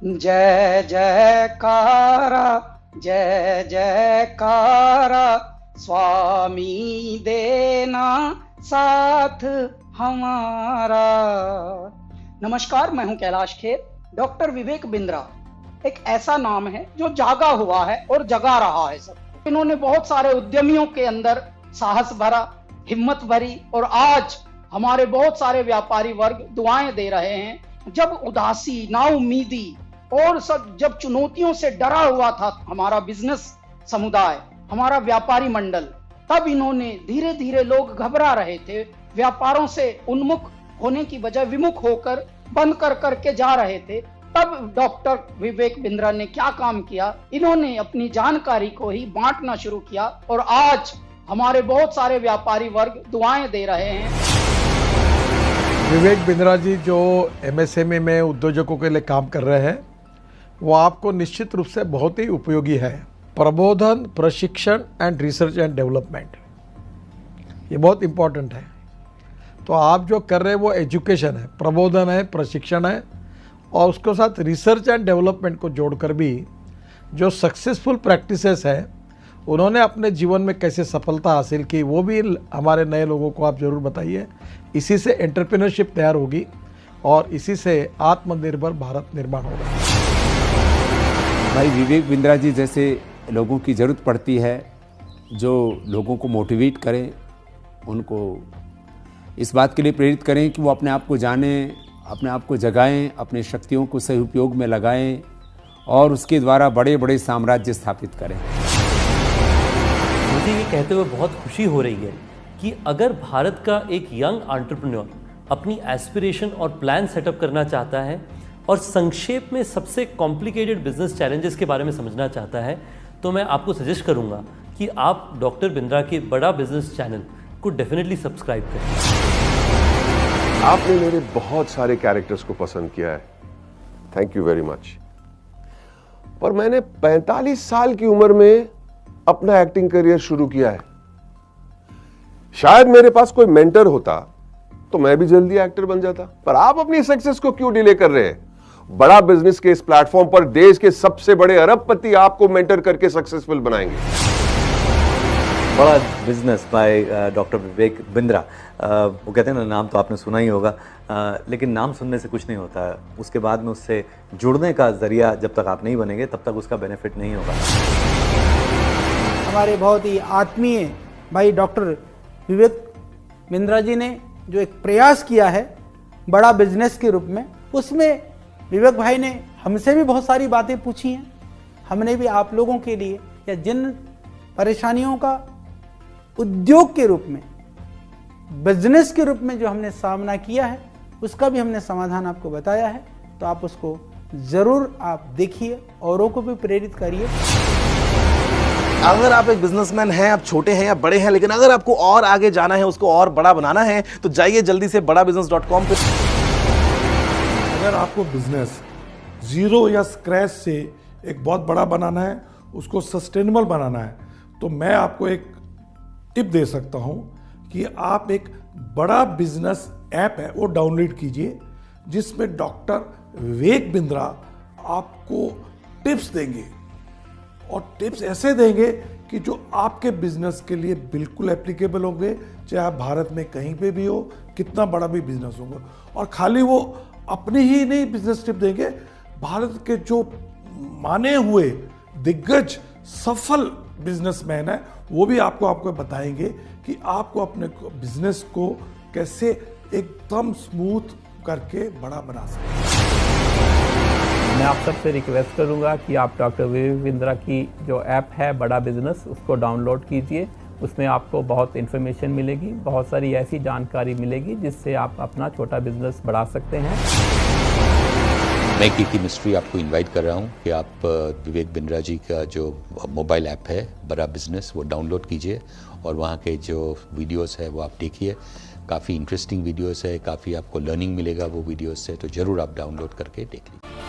जय जयकारा, जय जयकारा, स्वामी देना साथ हमारा। नमस्कार, मैं हूं कैलाश खेर। डॉक्टर विवेक बिंद्रा एक ऐसा नाम है जो जागा हुआ है और जगा रहा है सबको। इन्होंने बहुत सारे उद्यमियों के अंदर साहस भरा, हिम्मत भरी, और आज हमारे बहुत सारे व्यापारी वर्ग दुआएं दे रहे हैं। जब उदासी, नाउम्मीदी और सब जब चुनौतियों से डरा हुआ था हमारा बिजनेस समुदाय, हमारा व्यापारी मंडल, तब इन्होंने धीरे धीरे, लोग घबरा रहे थे, व्यापारों से उन्मुख होने की बजाय विमुख होकर बंद कर करके जा रहे थे, तब डॉक्टर विवेक बिंद्रा ने क्या काम किया, इन्होंने अपनी जानकारी को ही बांटना शुरू किया और आज हमारे बहुत सारे व्यापारी वर्ग दुआएं दे रहे हैं। विवेक बिंद्रा जी जो एमएसएमई में उद्योजकों के लिए काम कर रहे हैं, वो आपको निश्चित रूप से बहुत ही उपयोगी है। प्रबोधन, प्रशिक्षण एंड रिसर्च एंड डेवलपमेंट, ये बहुत इम्पोर्टेंट है। तो आप जो कर रहे हैं वो एजुकेशन है, प्रबोधन है, प्रशिक्षण है, और उसके साथ रिसर्च एंड डेवलपमेंट को जोड़कर भी जो सक्सेसफुल प्रैक्टिसेस है, उन्होंने अपने जीवन में कैसे सफलता हासिल की, वो भी हमारे नए लोगों को आप ज़रूर बताइए। इसी से एंटरप्रेन्योरशिप तैयार होगी और इसी से आत्मनिर्भर भारत निर्माण होगा। भाई विवेक बिंद्रा जी जैसे लोगों की ज़रूरत पड़ती है, जो लोगों को मोटिवेट करें, उनको इस बात के लिए प्रेरित करें कि वो अपने आप को जानें, अपने आप को जगाएं, अपने शक्तियों को सही उपयोग में लगाएं और उसके द्वारा बड़े बड़े साम्राज्य स्थापित करें। मुझे ये कहते हुए बहुत खुशी हो रही है कि अगर भारत का एक यंग एंटरप्रेन्योर अपनी एस्पिरेशन और प्लान सेटअप करना चाहता है और संक्षेप में सबसे कॉम्प्लिकेटेड बिजनेस चैलेंजेस के बारे में समझना चाहता है, तो मैं आपको सजेस्ट करूंगा कि आप डॉक्टर बिंद्रा के बड़ा बिजनेस चैनल को डेफिनेटली सब्सक्राइब करें। आपने मेरे बहुत सारे कैरेक्टर्स को पसंद किया है, थैंक यू वेरी मच। पर मैंने 45 साल की उम्र में अपना एक्टिंग करियर शुरू किया है। शायद मेरे पास कोई मेंटर होता तो मैं भी जल्दी एक्टर बन जाता। पर आप अपनी सक्सेस को क्यों डिले कर रहे हैं? बड़ा बिजनेस के इस प्लेटफॉर्म पर देश के सबसे बड़े अरबपति आपको मेंटर करके सक्सेसफुल बनाएंगे। बड़ा business by doctor Vivek Bindra. वो कहते हैं ना, नाम तो आपने सुना ही होगा, लेकिन नाम सुनने से कुछ नहीं होता है। उसके बाद में उससे जुड़ने का जरिया जब तक आप नहीं बनेंगे तब तक उसका बेनिफिट नहीं होगा। हमारे बहुत ही आत्मीय भाई डॉक्टर विवेक बिंद्रा जी ने जो एक प्रयास किया है बड़ा बिजनेस के रूप में, उसमें विवेक भाई ने हमसे भी बहुत सारी बातें पूछी हैं। हमने भी आप लोगों के लिए, या जिन परेशानियों का उद्योग के रूप में, बिजनेस के रूप में जो हमने सामना किया है, उसका भी हमने समाधान आपको बताया है। तो आप उसको ज़रूर आप देखिए, औरों को भी प्रेरित करिए। अगर आप एक बिजनेसमैन हैं, आप छोटे हैं या बड़े हैं, लेकिन अगर आपको और आगे जाना है, उसको और बड़ा बनाना है, तो जाइए जल्दी से badabusiness.com पे। अगर आपको बिजनेस जीरो या स्क्रैच से एक बहुत बड़ा बनाना है, उसको सस्टेनेबल बनाना है, तो मैं आपको एक टिप दे सकता हूं कि आप एक बड़ा बिजनेस ऐप है वो डाउनलोड कीजिए, जिसमें डॉक्टर विवेक बिंद्रा आपको टिप्स देंगे, और टिप्स ऐसे देंगे कि जो आपके बिजनेस के लिए बिल्कुल एप्लीकेबल होंगे, चाहे आप भारत में कहीं पे भी हो, कितना बड़ा भी बिजनेस होगा। और खाली वो अपनी ही नहीं बिजनेस टिप देंगे, भारत के जो माने हुए दिग्गज सफल बिजनेसमैन है, वो भी आपको बताएंगे कि आपको अपने बिजनेस को कैसे एकदम स्मूथ करके बड़ा बना सकते। मैं आप सबसे रिक्वेस्ट करूंगा कि आप डॉक्टर विवेक बिंद्रा की जो ऐप है बड़ा बिजनेस, उसको डाउनलोड कीजिए। उसमें आपको बहुत इन्फॉर्मेशन मिलेगी, बहुत सारी ऐसी जानकारी मिलेगी जिससे आप अपना छोटा बिजनेस बढ़ा सकते हैं। मैं कीर्ति मिस्ट्री आपको इनवाइट कर रहा हूं कि आप विवेक बिंद्रा जी का जो मोबाइल ऐप है बड़ा बिजनेस, वो डाउनलोड कीजिए और वहाँ के जो वीडियोस है वो आप देखिए। काफ़ी इंटरेस्टिंग वीडियोस है, काफ़ी आपको लर्निंग मिलेगा वो वीडियोस से, तो ज़रूर आप डाउनलोड करके देख लीजिए।